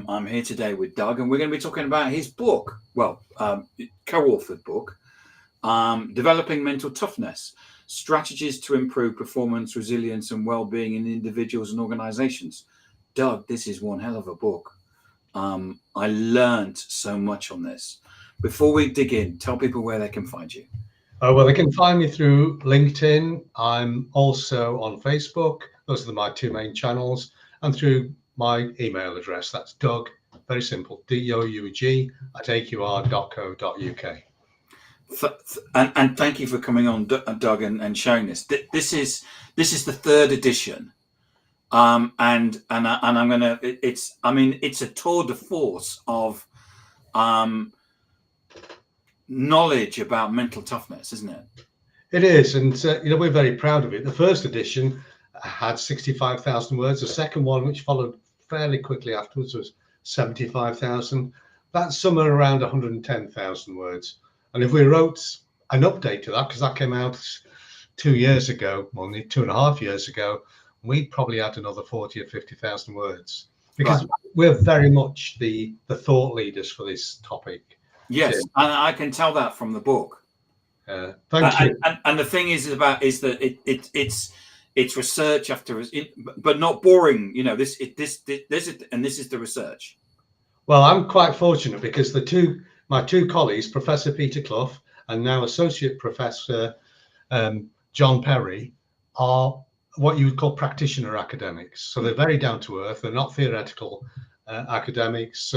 I'm here today with Doug, and we're going to be talking about his book, co-authored book, Developing Mental Toughness, Strategies to Improve Performance, Resilience and Well-Being in Individuals and Organizations. Doug, this is one hell of a book. I learned so much on this. Before we dig in, tell people where they can find you. Well, they can find me through LinkedIn. I'm also on Facebook. Those are my two main channels. And through my email address. That's Doug, very simple, DOUG @aqr.co.uk. And thank you for coming on, Doug, and showing this. This is the third edition. And I'm gonna. It's a tour de force of knowledge about mental toughness, isn't it? It is, and we're very proud of it. The first edition had 65,000 words. The second one, which followed fairly quickly afterwards, was 75,000. That's somewhere around 110,000 words. And if we wrote an update to that, because that came out 2 years ago, only 2.5 years ago, we'd probably add another 40 or 50,000 words, because we're very much the thought leaders for this topic. Yes, and I can tell that from the book. Thank you. And the thing is that it's research after, but not boring. This is the research. Well, I'm quite fortunate because my two colleagues, Professor Peter Clough and now Associate Professor John Perry, are what you would call practitioner academics. So they're very down to earth. They're not theoretical academics.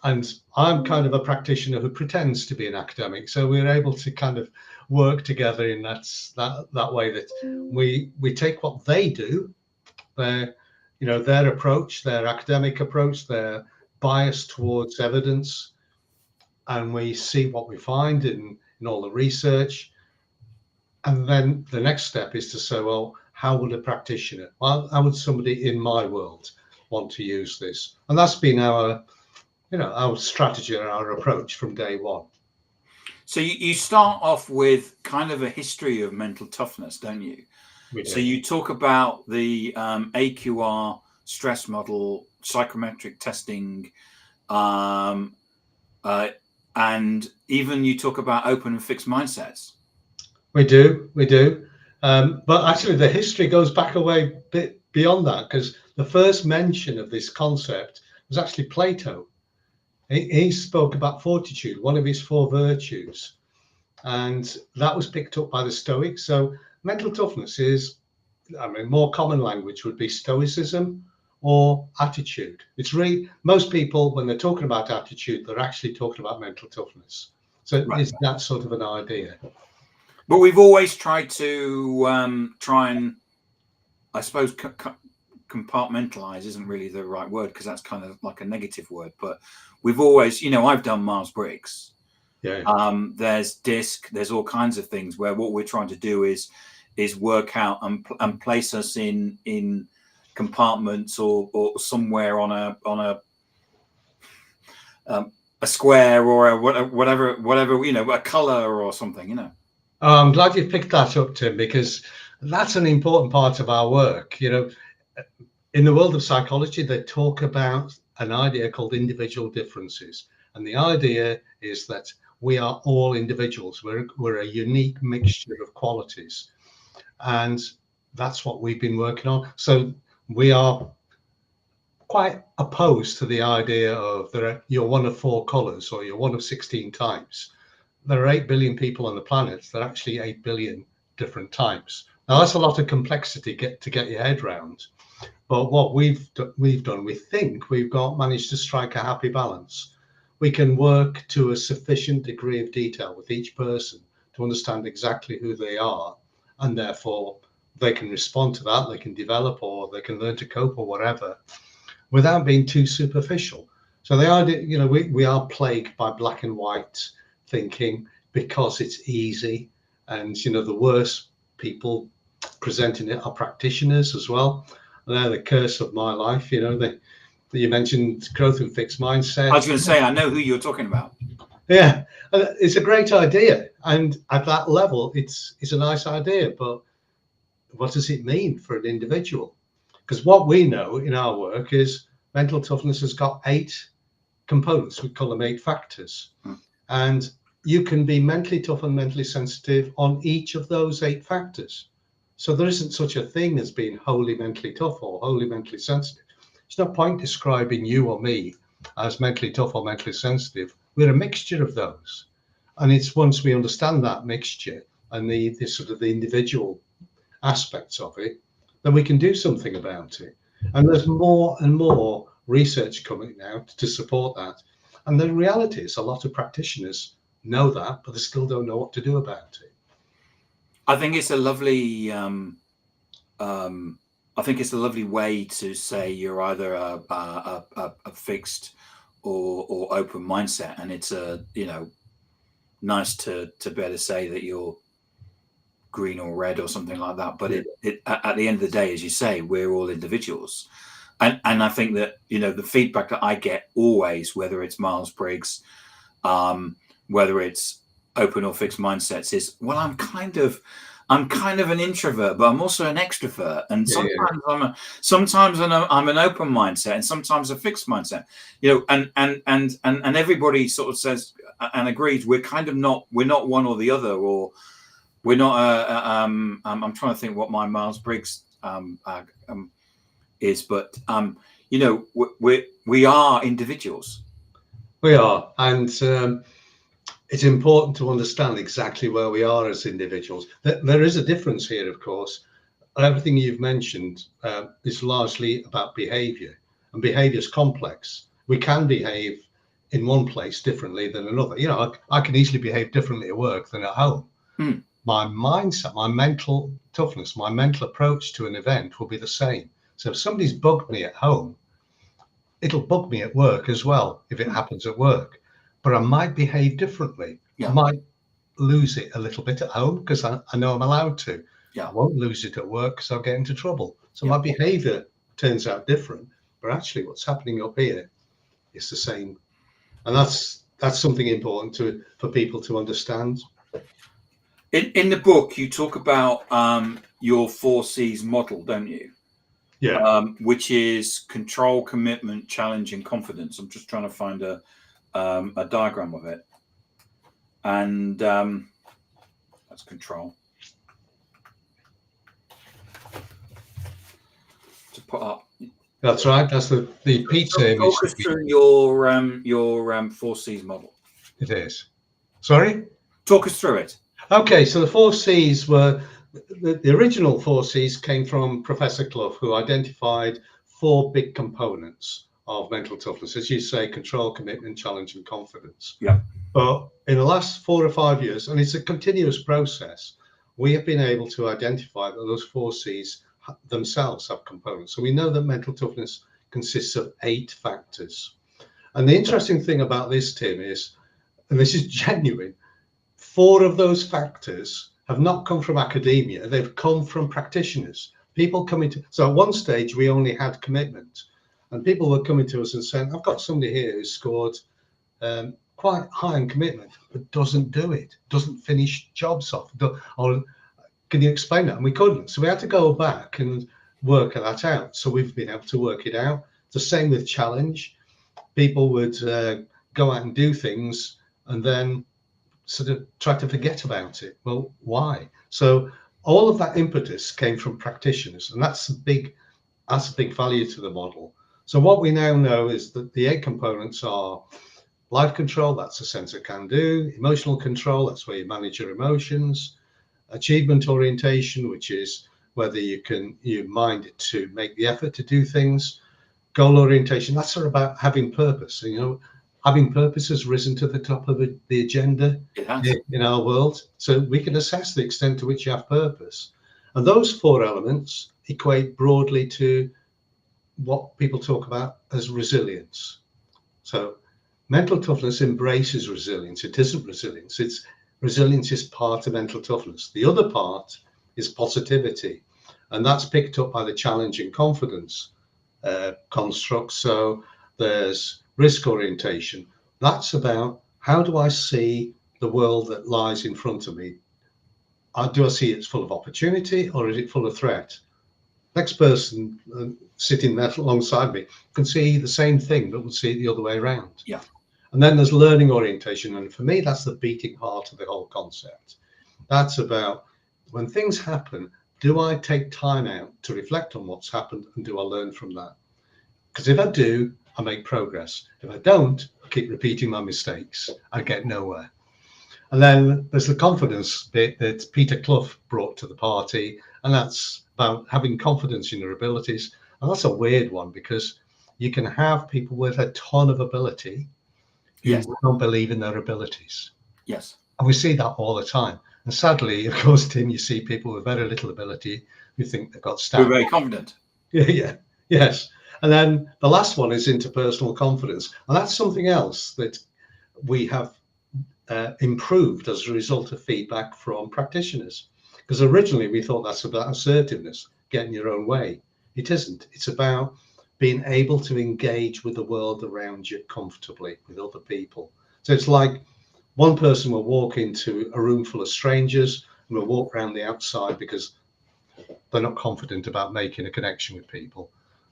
And I'm kind of a practitioner who pretends to be an academic. So we're able to kind of work together in that way, that we take what they do, their approach, their academic approach, their bias towards evidence, and we see what we find in all the research. And then the next step is to say, well, how would a practitioner, how would somebody in my world want to use this? And that's been our strategy and our approach from day one. So you start off with kind of a history of mental toughness, don't you? We do. So you talk about the AQR stress model, psychometric testing, and even you talk about open and fixed mindsets. We do. But actually, the history goes back a bit beyond that, because the first mention of this concept was actually Plato. He spoke about fortitude, one of his 4 virtues, and that was picked up by the Stoics. So mental toughness is, more common language would be stoicism or attitude. It's really, most people, when they're talking about attitude, they're actually talking about mental toughness. So it's that sort of an idea. But we've always tried to I suppose, compartmentalize isn't really the right word, because that's kind of like a negative word, but we've always, I've done Myers-Briggs. There's DISC, there's all kinds of things where what we're trying to do is work out and place us in compartments or somewhere on a square or whatever, a color or something, Oh, I'm glad you picked that up, Tim, because that's an important part of our work. In the world of psychology, they talk about an idea called individual differences. And the idea is that we are all individuals. We're a unique mixture of qualities. And that's what we've been working on. So we are quite opposed to the idea of you're one of 4 colors or you're one of 16 types. There are 8 billion people on the planet. There are actually 8 billion different types. Now, that's a lot of complexity to get your head around. But what we've done, we think we've managed to strike a happy balance. We can work to a sufficient degree of detail with each person to understand exactly who they are, and therefore they can respond to that, they can develop, or they can learn to cope or whatever, without being too superficial. So the idea, we are plagued by black and white thinking because it's easy, and the worst people presenting it are practitioners as well. They're the curse of my life. You mentioned growth and fixed mindset. I was going to say, I know who you're talking about. Yeah, it's a great idea, and at that level, it's a nice idea. But what does it mean for an individual? Because what we know in our work is mental toughness has got 8 components. We call them 8 factors. And you can be mentally tough and mentally sensitive on each of those 8 factors. So there isn't such a thing as being wholly mentally tough or wholly mentally sensitive. It's no point describing you or me as mentally tough or mentally sensitive. We're a mixture of those. And it's once we understand that mixture and the sort of the individual aspects of it, then we can do something about it. And there's more and more research coming out to support that. And the reality is a lot of practitioners know that, but they still don't know what to do about it. I think it's a lovely way to say you're either a fixed or open mindset, and it's nice to be able to say that you're green or red or something like that. But it at the end of the day, as you say, we're all individuals, and I think that the feedback that I get always, whether it's Myers-Briggs, whether it's open or fixed mindsets, is, well, I'm kind of an introvert, but I'm also an extrovert, and sometimes I'm an open mindset, and sometimes a fixed mindset. And everybody sort of says and agrees we're not one or the other, or we're not. I'm trying to think what my Myers-Briggs is, but we are individuals. We are, and it's important to understand exactly where we are as individuals. There is a difference here, of course. Everything you've mentioned is largely about behavior, and behavior is complex. We can behave in one place differently than another. I can easily behave differently at work than at home. My mindset, my mental toughness, my mental approach to an event will be the same. So if somebody's bugged me at home, it'll bug me at work as well if it happens at work. But I might behave differently. I might lose it a little bit at home because I know I'm allowed to. I won't lose it at work because I'll get into trouble. So my behavior turns out different, but actually what's happening up here is the same. And that's something important for people to understand. In the book, you talk about your 4 C's model, don't you? Yeah. Which is control, commitment, challenge, and confidence. I'm just trying to find a diagram of it, and that's control. To put up. That's right. That's the pizza image. Talk us through your 4 C's model. It is. Sorry? Talk us through it. Okay, so the 4 C's were the original 4 C's came from Professor Clough, who identified 4 big components of mental toughness, as you say: control, commitment, challenge, and confidence. Yeah. But in the last 4 or 5 years, and it's a continuous process, we have been able to identify that those 4 C's themselves have components. So we know that mental toughness consists of 8 factors. And the interesting thing about this, Tim, is, and this is genuine, 4 of those factors have not come from academia. They've come from practitioners. People coming to, so at one stage we only had commitment, and people were coming to us and saying, I've got somebody here who scored quite high in commitment, but doesn't do it, doesn't finish jobs off. Or can you explain that? And we couldn't. So we had to go back and work that out. So we've been able to work it out. The same with challenge. People would go out and do things and then sort of try to forget about it. Well, why? So all of that impetus came from practitioners, and that's a big value to the model. So what we now know is that the 8 components are life control, that's a sense of can do; emotional control, that's where you manage your emotions; achievement orientation, which is whether you mind it to make the effort to do things; goal orientation, that's sort of about having purpose. Having purpose has risen to the top of the agenda in our world. So we can assess the extent to which you have purpose. And those 4 elements equate broadly to what people talk about as resilience. So mental toughness embraces resilience. It isn't resilience. Resilience is part of mental toughness. The other part is positivity. And that's picked up by the challenge and confidence construct. So there's risk orientation. That's about, how do I see the world that lies in front of me? Do I see it's full of opportunity, or is it full of threat? Next person sitting there alongside me can see the same thing, but will see it the other way around. Yeah. And then there's learning orientation. And for me, that's the beating heart of the whole concept. That's about when things happen, do I take time out to reflect on what's happened and do I learn from that? Because if I do, I make progress. If I don't, I keep repeating my mistakes. I get nowhere. And then there's the confidence bit that Peter Clough brought to the party, and that's about having confidence in your abilities. And that's a weird one because you can have people with a ton of ability who Yes. don't believe in their abilities. Yes. And we see that all the time. And sadly, of course, Tim, you see people with very little ability who think they've got We're stats. very confident. Yeah. Yes. And then the last one is interpersonal confidence. And that's something else that we have improved as a result of feedback from practitioners. Because originally we thought that's about assertiveness, getting your own way. It isn't. It's about being able to engage with the world around you comfortably with other people. So it's like one person will walk into a room full of strangers and will walk around the outside because they're not confident about making a connection with people.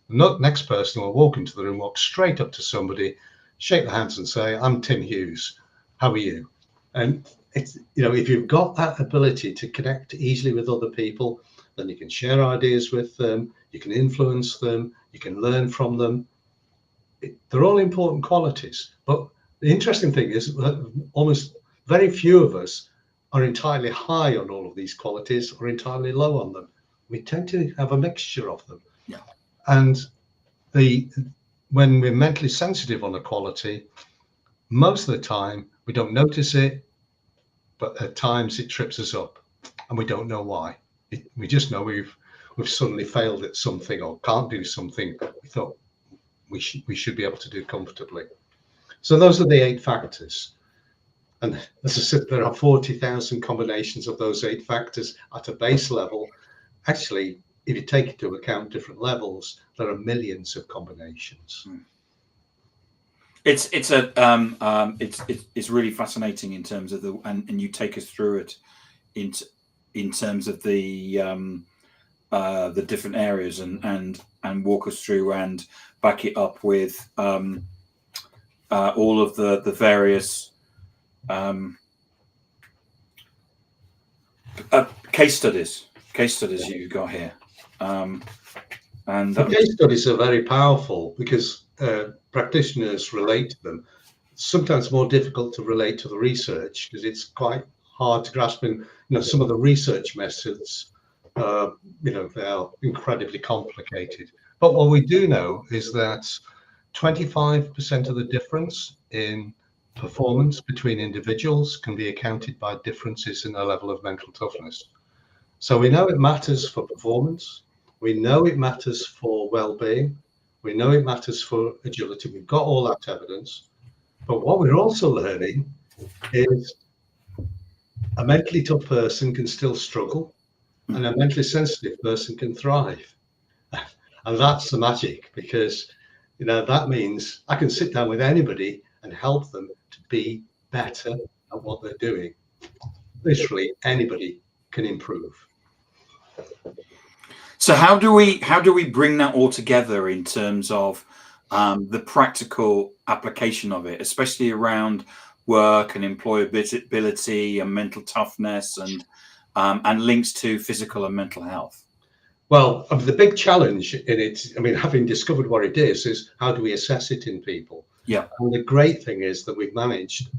The next person will walk into the room, walk straight up to somebody, shake their hands and say, "I'm Tim Hughes. How are you?" And it's, if you've got that ability to connect easily with other people, then you can share ideas with them, you can influence them, you can learn from them. They're all important qualities. But the interesting thing is that almost very few of us are entirely high on all of these qualities or entirely low on them. We tend to have a mixture of them. Yeah. And when we're mentally sensitive on a quality, most of the time we don't notice it, but at times it trips us up and we don't know why. We just know we've suddenly failed at something or can't do something we thought we should be able to do comfortably. So those are the 8 factors. And as I said, there are 40,000 combinations of those 8 factors at a base level. Actually, if you take into account different levels, there are millions of combinations. It's really fascinating in terms of and you take us through it in terms of the different areas and walk us through and back it up with all of the various case studies you've got here. And the case studies are very powerful because practitioners relate to them. It's sometimes more difficult to relate to the research because it's quite hard to grasp. And some of the research methods, they are incredibly complicated. But what we do know is that 25% of the difference in performance between individuals can be accounted by differences in their level of mental toughness. So we know it matters for performance. We know it matters for well-being. We know it matters for agility. We've got all that evidence. But what we're also learning is a mentally tough person can still struggle and a mentally sensitive person can thrive. And that's the magic, because that means I can sit down with anybody and help them to be better at what they're doing. Literally anybody can improve. So how do we bring that all together in terms of the practical application of it, especially around work and employability and mental toughness and links to physical and mental health? Well, the big challenge in it, having discovered what it is how do we assess it in people? Yeah. And the great thing is that we've managed,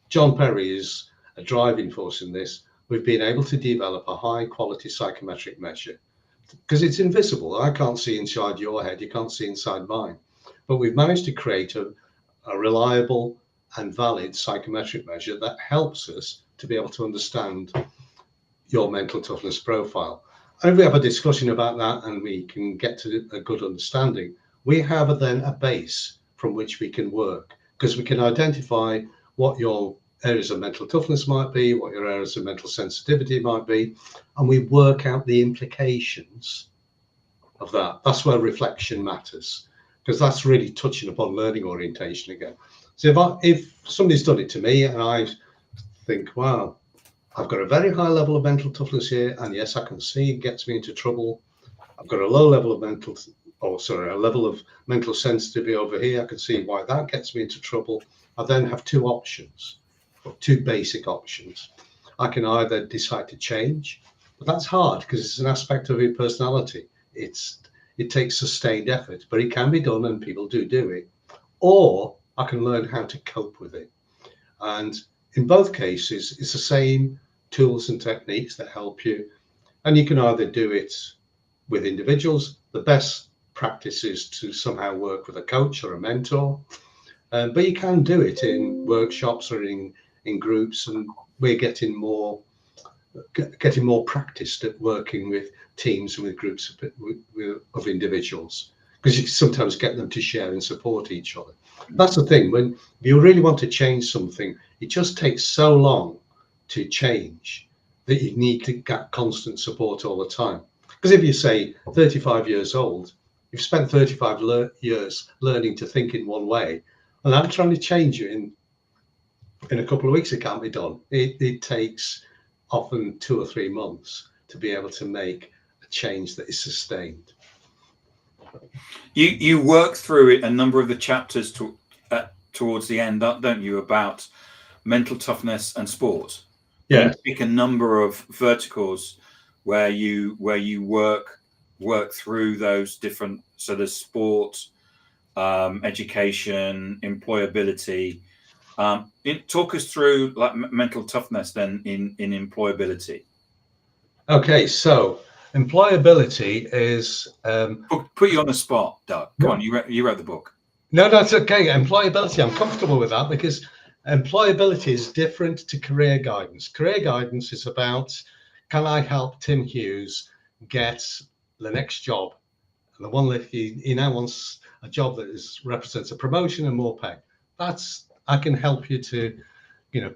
John Perry is a driving force in this. We've been able to develop a high quality psychometric measure because it's invisible. I can't see inside your head, you can't see inside mine. But we've managed to create a reliable and valid psychometric measure that helps us to be able to understand your mental toughness profile. And if we have a discussion about that and we can get to a good understanding, we have then a base from which we can work, because we can identify what your areas of mental toughness might be, what your areas of mental sensitivity might be, and we work out the implications of that. That's where reflection matters, because that's really touching upon learning orientation again. So if somebody's done it to me and I think, wow, I've got a very high level of mental toughness here, and yes, I can see it gets me into trouble. I've got a low level of a level of mental sensitivity over here. I can see why that gets me into trouble. I then have two options, or two basic options. I can either decide to change, but that's hard because it's an aspect of your personality. It takes sustained effort, but it can be done, and people do it. Or I can learn how to cope with it. And in both cases, it's the same tools and techniques that help you. And you can either do it with individuals. The best practice is to somehow work with a coach or a mentor. But you can do it in workshops or in groups, and we're getting more practiced at working with teams and with groups of individuals, because you sometimes get them to share and support each other. That's the thing, when you really want to change something, it just takes so long to change that you need to get constant support all the time. Because if you say 35 years old, you've spent 35 years learning to think in one way, and I'm trying to change you in a couple of weeks, it can't be done. It takes often 2 or 3 months to be able to make a change that is sustained. You work through a number of the chapters towards the end, don't you, about mental toughness and sport? Yeah. You pick a number of verticals where you work through those different sort of sport, education, employability. Talk us through like mental toughness then in employability. Okay, so employability is Put you on the spot, Doug. Come on, you wrote the book. No, that's okay. Employability, I'm comfortable with that, because employability is different to career guidance. Career guidance is about, can I help Tim Hughes get the next job? And the one that he now wants a job that represents a promotion and more pay. I can help you to,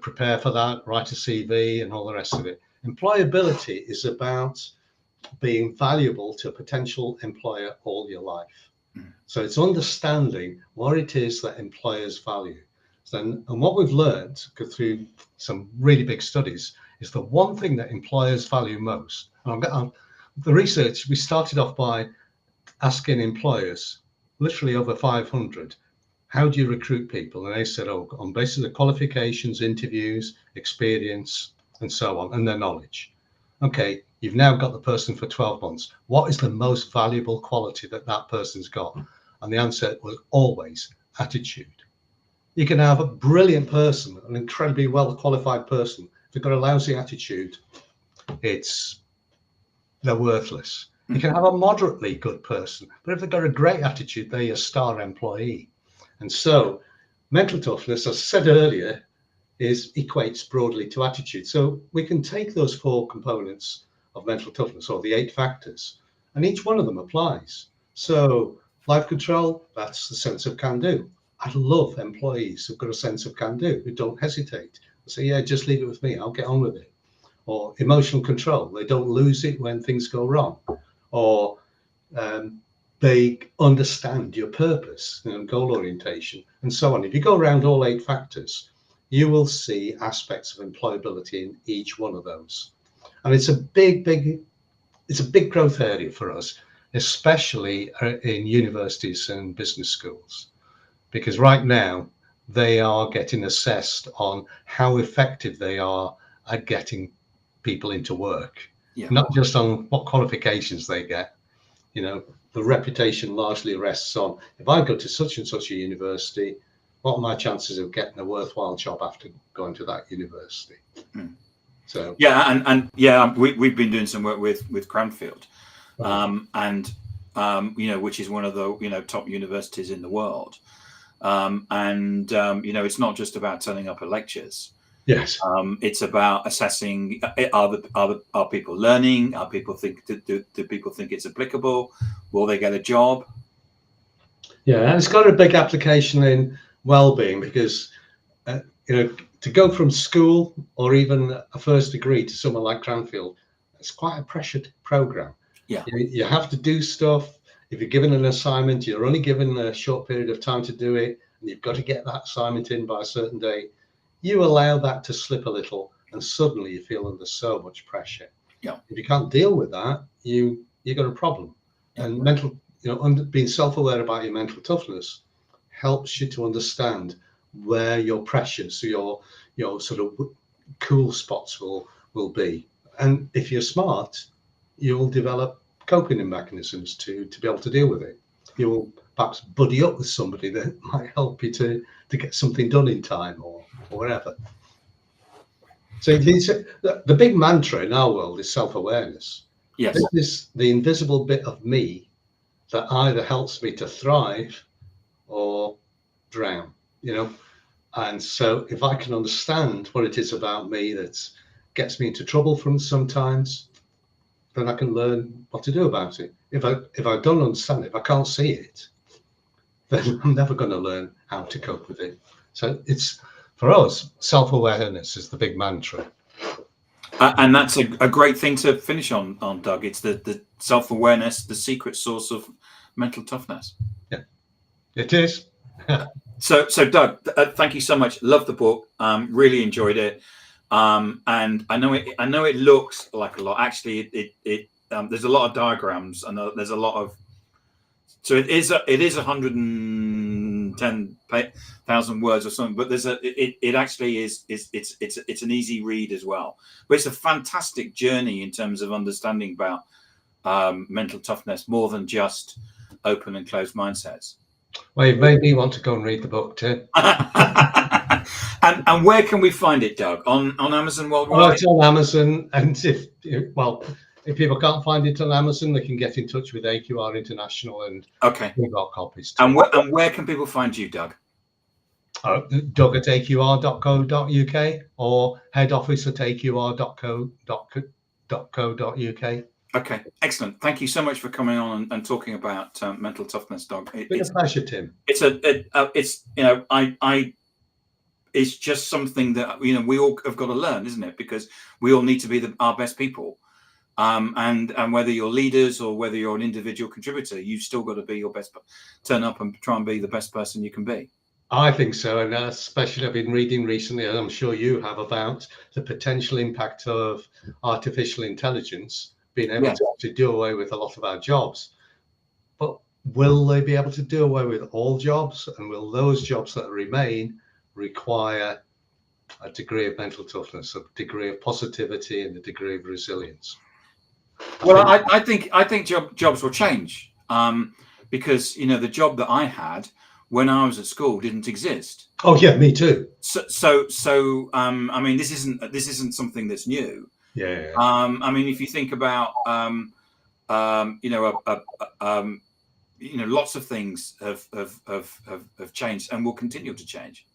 prepare for that, write a CV and all the rest of it. Employability is about being valuable to a potential employer all your life. So it's understanding what it is that employers value. And what we've learned through some really big studies is the one thing that employers value most. And the research, we started off by asking employers, literally over 500, how do you recruit people? And they said, on basis of qualifications, interviews, experience, and so on, and their knowledge. Okay, you've now got the person for 12 months. What is the most valuable quality that person's got? And the answer was always attitude. You can have a brilliant person, an incredibly well-qualified person. If they've got a lousy attitude, they're worthless. You can have a moderately good person, but if they've got a great attitude, they're a star employee. And so mental toughness, as I said earlier, equates broadly to attitude. So we can take those 4 components of mental toughness, or the 8 factors, and each one of them applies. So life control, that's the sense of can do. I love employees who've got a sense of can do, who don't hesitate. They say, yeah, just leave it with me, I'll get on with it. Or emotional control, they don't lose it when things go wrong. Or they understand your purpose, goal orientation, and so on. If you go around all 8 factors, you will see aspects of employability in each one of those. And it's a big growth area for us, especially in universities and business schools, because right now they are getting assessed on how effective they are at getting people into work, not just on what qualifications they get. The reputation largely rests on, if I go to such and such a university, what are my chances of getting a worthwhile job after going to that university? So we've been doing some work with Cranfield, which is one of the top universities in the world, it's not just about turning up at lectures. Yes, it's about assessing: are people learning? Do people think it's applicable? Will they get a job? Yeah, and it's got a big application in well-being, because to go from school or even a first degree to somewhere like Cranfield, it's quite a pressured program. Yeah, you have to do stuff. If you're given an assignment, you're only given a short period of time to do it, and you've got to get that assignment in by a certain day. You allow that to slip a little, and suddenly you feel under so much pressure. Yeah. If you can't deal with that, you got a problem. Yeah. And being self-aware about your mental toughness helps you to understand where your pressures, your sort of cool spots will be. And if you're smart, you'll develop coping mechanisms to be able to deal with it. You will perhaps buddy up with somebody that might help you to get something done in time or whatever. So the big mantra in our world is self-awareness. Yes. This is the invisible bit of me that either helps me to thrive or drown, And so if I can understand what it is about me that gets me into trouble from sometimes, then I can learn what to do about it. If I don't understand it, if I can't see it, then I'm never going to learn how to cope with it. So it's, for us, self-awareness is the big mantra. And that's a great thing to finish on, Doug. It's the self-awareness, the secret source of mental toughness. Yeah, it is. So Doug, thank you so much. Love the book. Really enjoyed it. And I know it looks like a lot. Actually, it there's a lot of diagrams and there's a lot of. So it is 110,000 words or something, but it actually is it's an easy read as well. But it's a fantastic journey in terms of understanding about mental toughness, more than just open and closed mindsets. Well, you made me want to go and read the book too. And where can we find it, Doug? On Amazon worldwide? Well, it's on Amazon, and if people can't find it on Amazon, they can get in touch with AQR International, and we've got copies too. And where can people find you, Doug? Doug at aqr.co.uk or head office at aqr.co.uk. Okay, excellent. Thank you so much for coming on and talking about mental toughness, Doug. It's a pleasure, Tim. It's just something that we all have got to learn, isn't it? Because we all need to be our best people. And whether you're leaders or whether you're an individual contributor, you've still got to be your best. Turn up and try and be the best person you can be. I think so, and especially I've been reading recently, and I'm sure you have, about the potential impact of artificial intelligence being able to do away with a lot of our jobs. But will they be able to do away with all jobs? And will those jobs that remain require a degree of mental toughness, a degree of positivity, and a degree of resilience? Well, I think jobs will change because the job that I had when I was at school didn't exist. Oh yeah, me too. So I mean, this isn't something that's new. Yeah. I mean, if you think about lots of things have changed and will continue to change.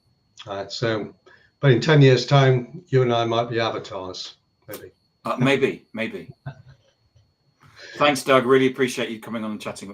So, but in 10 years' time, you and I might be avatars, maybe. Maybe. Thanks, Doug. Really appreciate you coming on and chatting with